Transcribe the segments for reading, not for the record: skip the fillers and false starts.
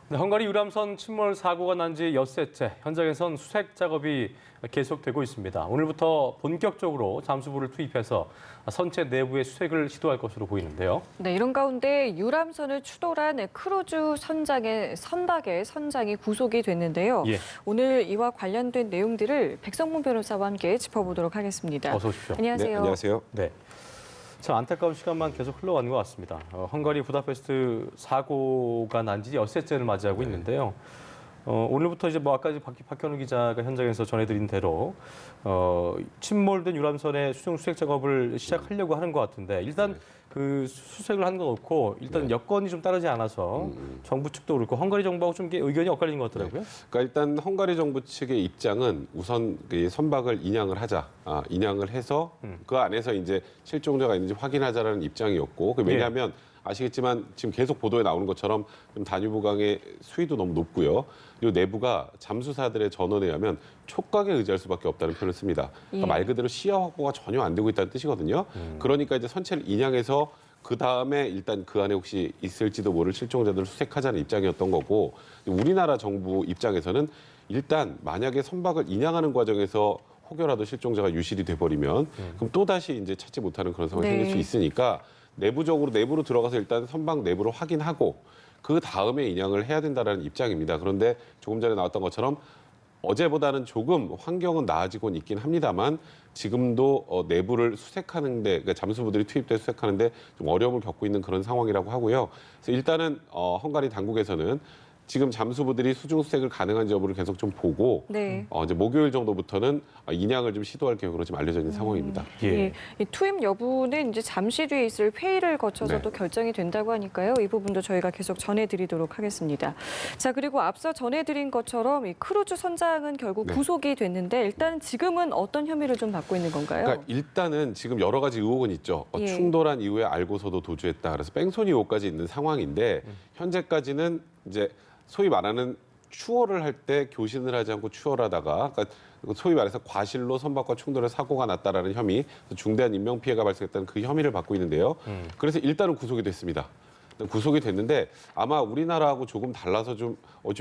네, 헝가리 유람선 침몰 사고가 난 지 엿새째, 현장에선 수색 작업이 계속되고 있습니다. 오늘부터 본격적으로 잠수부를 투입해서 선체 내부의 수색을 시도할 것으로 보이는데요. 네, 이런 가운데 유람선을 추돌한 크루즈 선박의 선장이 구속이 됐는데요. 예. 오늘 이와 관련된 내용들을 백성문 변호사와 함께 짚어보도록 하겠습니다. 어서 오십시오. 안녕하세요. 네, 안녕하세요. 네. 참 안타까운 시간만 계속 흘러가는 것 같습니다. 헝가리 부다페스트 사고가 난 지 엿새째를 맞이하고 있는데요. 오늘부터 이제 아까 박현우 기자가 현장에서 전해드린 대로 침몰된 유람선의 수중 수색 작업을 시작하려고 하는 것 같은데 일단 그 수색을 하는 건 없고 일단 여건이 좀 따르지 않아서 정부 측도 그렇고 헝가리 정부하고 좀 의견이 엇갈리는 것 같더라고요. 그러니까 일단 헝가리 정부 측의 입장은 우선 그 선박을 인양을 하자, 인양을 해서 그 안에서 이제 실종자가 있는지 확인하자라는 입장이었고, 왜냐하면 아시겠지만 지금 계속 보도에 나오는 것처럼 좀 다뉴브강의 수위도 너무 높고요. 그리고 내부가 잠수사들의 전원에 의하면 촉각에 의지할 수밖에 없다는 표현을 씁니다. 그러니까 말 그대로 시야 확보가 전혀 안 되고 있다는 뜻이거든요. 그러니까 이제 선체를 인양해서 그 다음에 일단 그 안에 혹시 있을지도 모를 실종자들을 수색하자는 입장이었던 거고, 우리나라 정부 입장에서는 일단 만약에 선박을 인양하는 과정에서 혹여라도 실종자가 유실이 돼버리면 그럼 또 다시 이제 찾지 못하는 그런 상황이 생길 수 있으니까. 내부로 들어가서 일단 선박 내부를 확인하고 그 다음에 인양을 해야 된다는 입장입니다. 그런데 조금 전에 나왔던 것처럼 어제보다는 조금 환경은 나아지곤 있긴 합니다만 지금도 내부를 수색하는데, 그러니까 잠수부들이 투입돼 수색하는데 좀 어려움을 겪고 있는 그런 상황이라고 하고요. 그래서 일단은 헝가리 당국에서는 지금 잠수부들이 수중 수색을 가능한지 여부를 계속 좀 보고 이제 목요일 정도부터는 인양을 좀 시도할 계획으로 지금 알려져 있는 상황입니다. 예. 이 투입 여부는 이제 잠시 뒤에 있을 회의를 거쳐서 또 결정이 된다고 하니까요. 이 부분도 저희가 계속 전해드리도록 하겠습니다. 자, 그리고 앞서 전해드린 것처럼 이 크루즈 선장은 결국 구속이 됐는데 일단 지금은 어떤 혐의를 좀 받고 있는 건가요? 그러니까 일단은 지금 여러 가지 의혹은 있죠. 충돌한 이후에 알고서도 도주했다. 그래서 뺑소니 의혹까지 있는 상황인데 현재까지는 이제 소위 말하는 추월을 할 때 교신을 하지 않고 추월하다가, 그러니까 소위 말해서 과실로 선박과 충돌해 사고가 났다라는 혐의, 중대한 인명피해가 발생했다는 그 혐의를 받고 있는데요. 그래서 일단은 구속이 됐습니다. 구속이 됐는데 아마 우리나라하고 조금 달라서 좀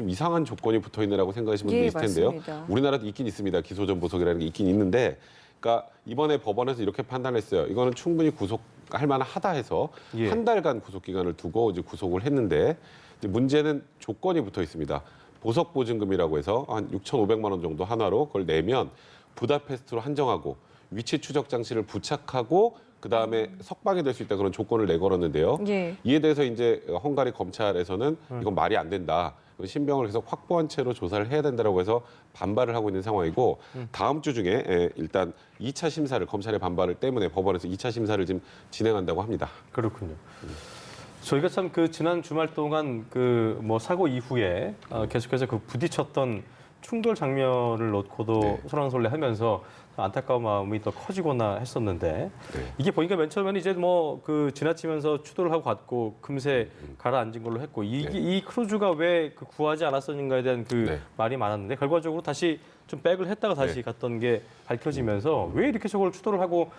이상한 조건이 붙어 있느라고 생각하시는 분도 있을 텐데요. 맞습니다. 우리나라도 있긴 있습니다. 기소전 보석이라는 게 있긴 있는데, 그러니까 이번에 법원에서 이렇게 판단했어요. 이거는 충분히 구속할 만하다 해서 한 달간 구속 기간을 두고 이제 구속을 했는데, 이제 문제는 조건이 붙어 있습니다. 보석 보증금이라고 해서 한 6,500만 원 정도 한화로 그걸 내면 부다페스트로 한정하고 위치 추적 장치를 부착하고 그다음에 석방이 될 수 있다, 그런 조건을 내걸었는데요. 이에 대해서 이제 헝가리 검찰에서는 이건 말이 안 된다. 신병을 계속 확보한 채로 조사를 해야 된다고 해서 반발을 하고 있는 상황이고, 다음 주 중에 일단 2차 심사를, 검찰의 반발 때문에 법원에서 2차 심사를 지금 진행한다고 합니다. 그렇군요. 저희가 참 그 지난 주말 동안 사고 이후에 계속해서 그 부딪혔던 충돌 장면을 놓고도 설왕설래하면서 안타까운 마음이 더 커지거나 했었는데 이게 보니까 맨 처음에는 이제 지나치면서 추돌을 하고 갔고 금세 가라앉은 걸로 했고 이 크루즈가 왜 구하지 않았었는가에 대한 말이 많았는데 결과적으로 다시 좀 백을 했다가 다시 갔던 게 밝혀지면서 왜 이렇게 저걸 추돌을 하고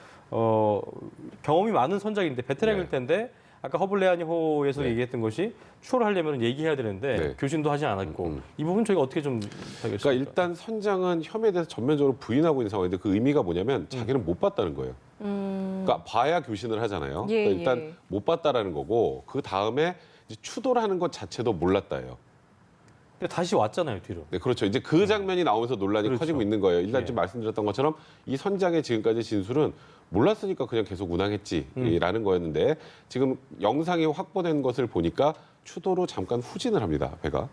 경험이 많은 선장인데 베테랑일 텐데 아까 허블레아니호에서 얘기했던 것이 추월을 하려면 얘기해야 되는데 교신도 하지 않았고 이 부분 저희가 어떻게 좀 알겠습니까? 그러니까 일단 선장은 혐의에 대해서 전면적으로 부인하고 있는 상황인데 그 의미가 뭐냐면 자기는 못 봤다는 거예요. 그러니까 봐야 교신을 하잖아요. 그러니까 일단 못 봤다라는 거고 그 다음에 이제 추돌하는 것 자체도 몰랐다예요. 근데 다시 왔잖아요, 뒤로. 네, 그렇죠. 이제 그 장면이 나오면서 논란이 커지고 있는 거예요. 일단 좀 말씀드렸던 것처럼 이 선장의 지금까지 진술은 몰랐으니까 그냥 계속 운항했지라는 거였는데 지금 영상이 확보된 것을 보니까 추도로 잠깐 후진을 합니다, 배가.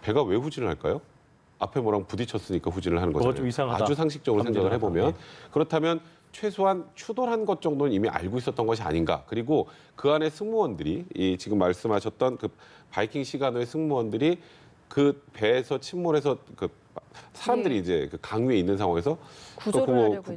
배가 왜 후진을 할까요? 앞에 뭐랑 부딪혔으니까 후진을 하는 거잖아요. 좀 이상하다. 아주 상식적으로 생각을 해보면. 그렇다면 최소한 추돌한 것 정도는 이미 알고 있었던 것이 아닌가. 그리고 그 안에 승무원들이 지금 말씀하셨던 그 바이킹 시가노의 승무원들이 그 배에서 침몰해서 사람들이 이제 그 강위에 있는 상황에서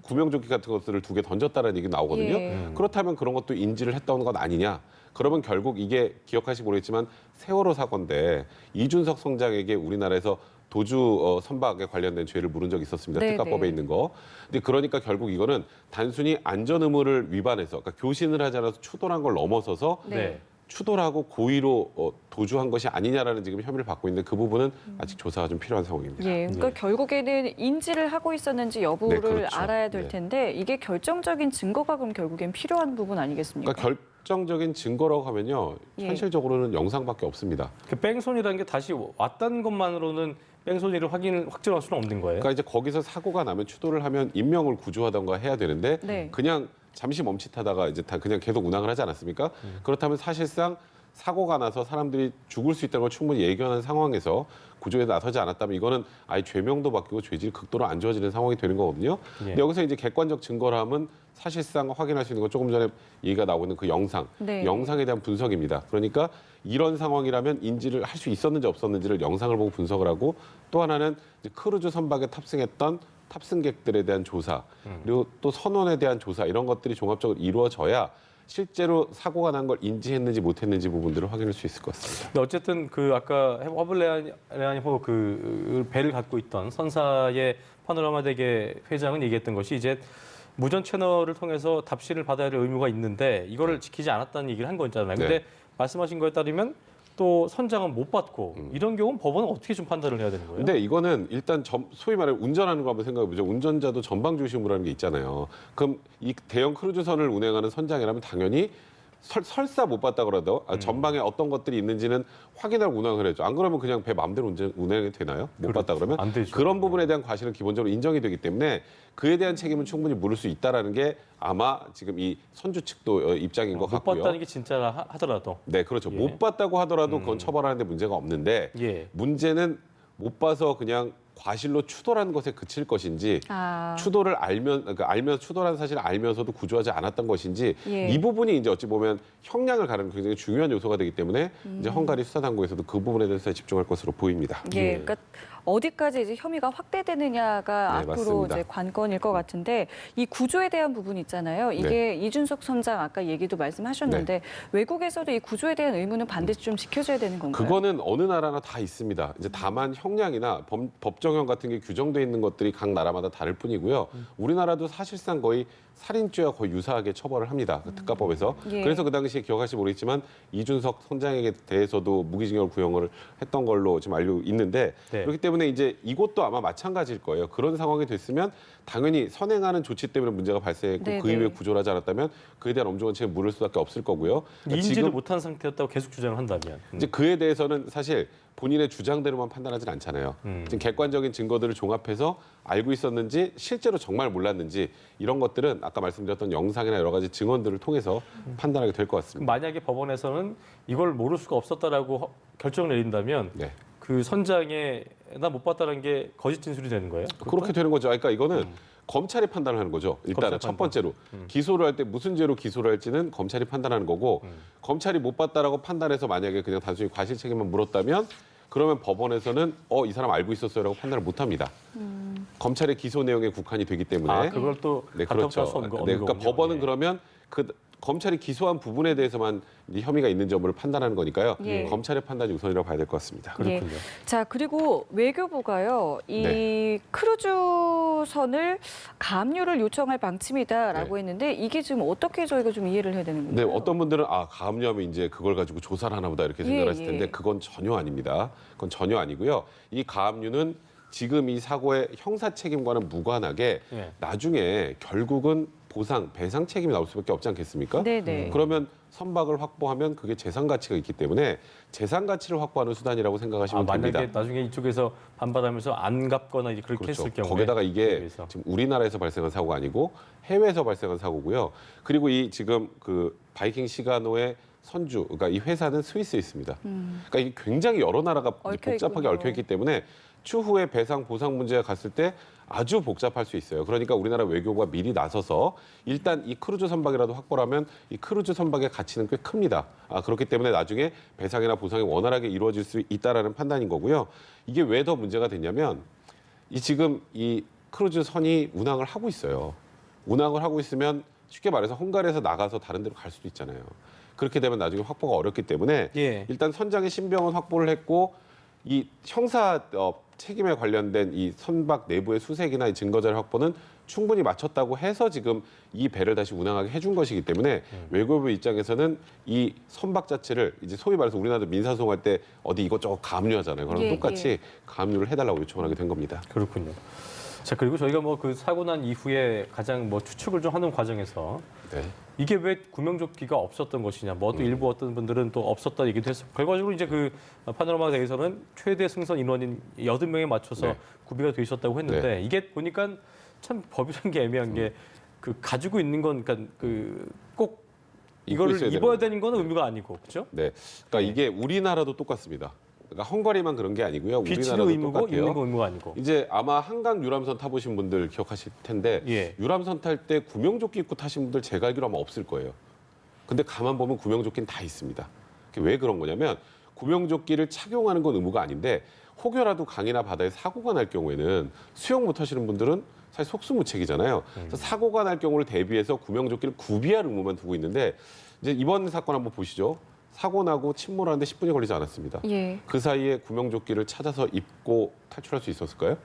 구명조끼 같은 것들을 2개 던졌다는 얘기 나오거든요. 그렇다면 그런 것도 인지를 했던 건 아니냐. 그러면 결국 이게 기억하시기 모르겠지만 세월호 사건인데 이준석 선장에게 우리나라에서 도주 선박에 관련된 죄를 물은 적이 있었습니다. 특가법에 있는 거. 근데 그러니까 결국 이거는 단순히 안전 의무를 위반해서, 그러니까 교신을 하지 않아서 추돌한 걸 넘어서서 추돌하고 고의로 도주한 것이 아니냐라는 지금 혐의를 받고 있는데 그 부분은 아직 조사가 좀 필요한 상황입니다. 예, 그러니까 예. 결국에는 인지를 하고 있었는지 여부를 네, 그렇죠. 알아야 될 네. 텐데 이게 결정적인 증거가 그럼 결국엔 필요한 부분 아니겠습니까? 그러니까 결정적인 증거라고 하면요. 예. 현실적으로는 영상밖에 없습니다. 그 뺑소니라는 게 다시 왔다는 것만으로는 뺑소니를 확정할 수는 없는 거예요. 그러니까 이제 거기서 사고가 나면 추돌을 하면 인명을 구조하던가 해야 되는데 네. 그냥 잠시 멈칫하다가 이제 다 그냥 계속 운항을 하지 않았습니까? 그렇다면 사실상 사고가 나서 사람들이 죽을 수 있다는 걸 충분히 예견한 상황에서 구조에 나서지 않았다면 이거는 아예 죄명도 바뀌고 죄질이 극도로 안 좋아지는 상황이 되는 거거든요. 예. 근데 여기서 이제 객관적 증거라면 사실상 확인할 수 있는 건 조금 전에 얘기가 나오는 그 영상, 네. 영상에 대한 분석입니다. 그러니까 이런 상황이라면 인지를 할 수 있었는지 없었는지를 영상을 보고 분석을 하고 또 하나는 이제 크루즈 선박에 탑승했던 탑승객들에 대한 조사 그리고 또 선원에 대한 조사 이런 것들이 종합적으로 이루어져야 실제로 사고가 난 걸 인지했는지 못했는지 부분들을 확인할 수 있을 것 같습니다. 근데 어쨌든 그 아까 허블레아니호 그 배를 갖고 있던 선사의 파노라마 대게 회장은 얘기했던 것이 이제 무전 채널을 통해서 답신을 받아야 할 의무가 있는데 이거를 지키지 않았다는 얘기를 한 거잖아요. 근데 네. 말씀하신 거에 따르면 또 선장은 못 받고 이런 경우는 법원은 어떻게 좀 판단을 해야 되는 거예요? 근데 이거는 일단 소위 말해 운전하는 거 한번 생각해 보죠. 운전자도 전방 중심으로 하는 게 있잖아요. 그럼 이 대형 크루즈선을 운행하는 선장이라면 당연히 설사 못 봤다 그러도 전방에 어떤 것들이 있는지는 확인하고 운항을 해야죠. 안 그러면 그냥 배 마음대로 운행이 되나요? 못 그렇죠. 봤다 그러면 안 되죠. 그런 부분에 대한 과실은 기본적으로 인정이 되기 때문에 그에 대한 책임은 충분히 물을 수 있다라는 게 아마 지금 이 선주 측도 입장인 것 못 같고요. 봤다는 게 진짜라 하더라도 네, 그렇죠. 예. 못 봤다고 하더라도 그건 처벌하는데 문제가 없는데 예. 문제는 못 봐서 그냥 과실로 추돌한 것에 그칠 것인지 아, 추돌을 알면 추돌한 사실을 알면서도 구조하지 않았던 것인지 예. 이 부분이 이제 어찌 보면 형량을 가르는 굉장히 중요한 요소가 되기 때문에 이제 헝가리 수사당국에서도 그 부분에 대해서 집중할 것으로 보입니다. 예, 예. 그러니까 어디까지 이제 혐의가 확대되느냐가 네, 앞으로 맞습니다. 이제 관건일 것 같은데 이 구조에 대한 부분 있잖아요. 이게 이준석 선장 아까 얘기도 말씀하셨는데 외국에서도 이 구조에 대한 의무는 반드시 좀 지켜줘야 되는 건가요? 그거는 어느 나라나 다 있습니다. 이제 다만 형량이나 법정형 같은 게 규정돼 있는 것들이 각 나라마다 다를 뿐이고요. 우리나라도 사실상 거의 살인죄와 거의 유사하게 처벌을 합니다. 그 특가법에서. 예. 그래서 그 당시에 기억하실지 모르겠지만 이준석 선장에게 대해서도 무기징역을 구형을 했던 걸로 지금 알고 있는데 네. 그렇기 때문에 이제 이것도 아마 마찬가지일 거예요. 그런 상황이 됐으면 당연히 선행하는 조치 때문에 문제가 발생했고 네, 그 네. 이후에 구조를 하지 않았다면 그에 대한 엄중한 책임을 물을 수밖에 없을 거고요. 그러니까 인지를 지금 못한 상태였다고 계속 주장을 한다면 이제 그에 대해서는 사실 본인의 주장대로만 판단하진 않잖아요. 지금 객관적인 증거들을 종합해서 알고 있었는지 실제로 정말 몰랐는지 이런 것들은 아까 말씀드렸던 영상이나 여러 가지 증언들을 통해서 판단하게 될 것 같습니다. 만약에 법원에서는 이걸 모를 수가 없었다라고 결정을 내린다면 네. 그 선장의 나 못 봤다는 게 거짓 진술이 되는 거예요? 그렇게 되는 거죠. 그러니까 이거는 검찰이 판단을 하는 거죠. 일단은 검찰 첫 판단. 번째로 기소를 할 때 무슨 죄로 기소를 할지는 검찰이 판단하는 거고 검찰이 못 봤다라고 판단해서 만약에 그냥 단순히 과실 책임만 물었다면 그러면 법원에서는 이 사람 알고 있었어요라고 판단을 못 합니다. 검찰의 기소 내용에 국한이 되기 때문에 아, 그걸 또 네, 간섭할 그렇죠. 수 없는 네, 없는 그러니까 거군요. 법원은 예. 그러면 그 검찰이 기소한 부분에 대해서만 이제 혐의가 있는 점을 판단하는 거니까요. 예. 검찰의 판단이 우선이라고 봐야 될 것 같습니다. 그렇군요. 자, 그리고 외교부가요. 이 네. 크루즈선을 가압류를 요청할 방침이다라고 네. 했는데 이게 지금 어떻게 저희가 좀 이해를 해야 되는 네, 건가요? 어떤 분들은 가압류하면 이제 그걸 가지고 조사를 하나 보다 이렇게 예, 생각하실 텐데 예. 그건 전혀 아닙니다. 그건 전혀 아니고요. 이 가압류는 지금 이 사고의 형사 책임과는 무관하게 예. 나중에 결국은 배상 책임이 나올 수밖에 없지 않겠습니까? 네네. 그러면 선박을 확보하면 그게 재산 가치가 있기 때문에 재산 가치를 확보하는 수단이라고 생각하시면 만약에 됩니다. 나중에 이쪽에서 반발하면서 안 갚거나 이제 그렇게 그렇죠. 했을 경우에 거기다가 이게 위해서. 지금 우리나라에서 발생한 사고가 아니고 해외에서 발생한 사고고요. 그리고 이 지금 그 바이킹 시가노의 선주, 그러니까 이 회사는 스위스에 있습니다. 그러니까 이게 굉장히 여러 나라가 얽혀 복잡하게 있군요. 얽혀 있기 때문에 추후에 배상 보상 문제가 갔을 때 아주 복잡할 수 있어요. 그러니까 우리나라 외교부가 미리 나서서 일단 이 크루즈 선박이라도 확보를 하면 이 크루즈 선박의 가치는 꽤 큽니다. 그렇기 때문에 나중에 배상이나 보상이 원활하게 이루어질 수 있다라는 판단인 거고요. 이게 왜 더 문제가 됐냐면 지금 이 크루즈 선이 운항을 하고 있어요. 운항을 하고 있으면 쉽게 말해서 헝가리에서 나가서 다른 데로 갈 수도 있잖아요. 그렇게 되면 나중에 확보가 어렵기 때문에 예. 일단 선장의 신병은 확보를 했고 이 형사 책임에 관련된 이 선박 내부의 수색이나 이 증거자료 확보는 충분히 맞췄다고 해서 지금 이 배를 다시 운항하게 해준 것이기 때문에 외교부 입장에서는 이 선박 자체를 이제 소위 말해서 우리나라도 민사소송할 때 어디 이것저것 가압류하잖아요. 그럼 예, 똑같이 가압류를 해달라고 요청을 하게 된 겁니다. 그렇군요. 자, 그리고 저희가 뭐 그 사고 난 이후에 가장 뭐 추측을 좀 하는 과정에서 네. 이게 왜 구명조끼가 없었던 것이냐, 뭐 또 일부 어떤 분들은 또 없었다 얘기도 했어. 결과적으로 이제 그 파노라마 대회에서는 최대 승선 인원인 80명에 맞춰서 네. 구비가 돼 있었다고 했는데 이게 보니까 참 법이라는 게 애매한 게 그 가지고 있는 건 그러니까 그 꼭 입고 이거를 있어야 입어야 되는 되는 거는 의무가 아니고, 그렇죠? 네. 그러니까 이게 우리나라도 똑같습니다. 그러니까 헝가리만 그런 게 아니고요. 비치도 우리나라도 의무고 똑같아요. 입는 거 의무가 아니고. 이제 아마 한강 유람선 타보신 분들 기억하실 텐데 예. 유람선 탈 때 구명조끼 입고 타신 분들 제가 알기로 아마 없을 거예요. 근데 가만 보면 구명조끼는 다 있습니다. 그게 왜 그런 거냐면 구명조끼를 착용하는 건 의무가 아닌데 혹여라도 강이나 바다에 사고가 날 경우에는 수영 못 하시는 분들은 사실 속수무책이잖아요. 그래서 사고가 날 경우를 대비해서 구명조끼를 구비할 의무만 두고 있는데 이제 이번 사건 한번 보시죠. 사고 나고 침몰하는데 10분이 걸리지 않았습니다. 예. 그 사이에 구명조끼를 찾아서 입고 탈출할 수 있었을까요?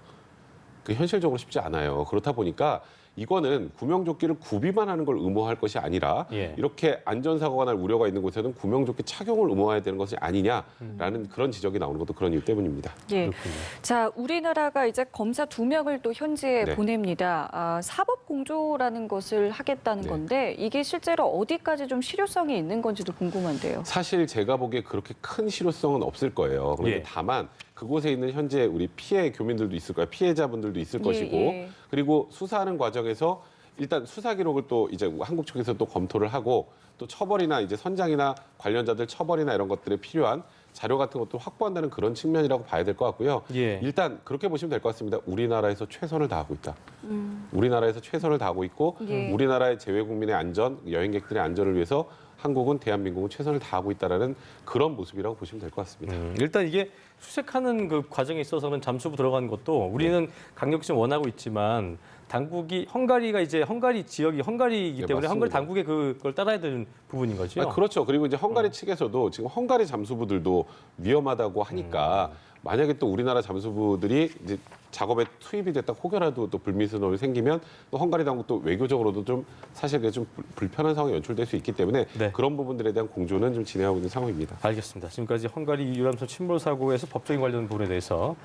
그 현실적으로 쉽지 않아요. 그렇다 보니까 이거는 구명조끼를 구비만 하는 걸 의무화할 것이 아니라 예. 이렇게 안전사고가 날 우려가 있는 곳에는 구명조끼 착용을 의무화해야 되는 것이 아니냐라는 그런 지적이 나오는 것도 그런 이유 때문입니다. 예. 그렇군요. 자, 우리나라가 이제 검사 2명을 또 현지에 네. 보냅니다. 사법 공조라는 것을 하겠다는 네. 건데 이게 실제로 어디까지 좀 실효성이 있는 건지도 궁금한데요. 사실 제가 보기에 그렇게 큰 실효성은 없을 거예요. 그런데 예. 다만 그곳에 있는 현재 우리 피해 교민들도 있을 거예요. 피해자분들도 있을 예, 것이고 예. 그리고 수사하는 과정에서 일단 수사 기록을 또 이제 한국 측에서 또 검토를 하고 또 처벌이나 이제 선장이나 관련자들 처벌이나 이런 것들에 필요한 자료 같은 것도 확보한다는 그런 측면이라고 봐야 될 것 같고요. 예. 일단 그렇게 보시면 될 것 같습니다. 우리나라에서 최선을 다하고 있다. 우리나라에서 최선을 다하고 있고 예. 우리나라의 재외 국민의 안전, 여행객들의 안전을 위해서 한국은 대한민국은 최선을 다하고 있다라는 그런 모습이라고 보시면 될 것 같습니다. 일단 이게 수색하는 그 과정에 있어서는 잠수부 들어간 것도 우리는 강력히 좀 원하고 있지만 당국이 헝가리가 이제 헝가리 지역이 헝가리이기 네, 때문에 헝가리 맞습니다. 당국의 그걸 따라야 되는 부분인 거죠. 아, 그렇죠. 그리고 이제 헝가리 측에서도 지금 헝가리 잠수부들도 위험하다고 하니까 만약에 또 우리나라 잠수부들이 이제 작업에 투입이 됐다 혹여라도 또 불미스러움이 생기면 또 헝가리 당국도 외교적으로도 좀 사실 그게 좀 불편한 상황이 연출될 수 있기 때문에 네. 그런 부분들에 대한 공조는 좀 진행하고 있는 상황입니다. 알겠습니다. 지금까지 헝가리 유람선 침몰 사고에서 법적인 관련 부분에 대해서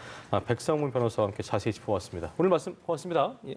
백상문 변호사와 함께 자세히 짚어봤습니다. 오늘 말씀 고맙습니다. 예.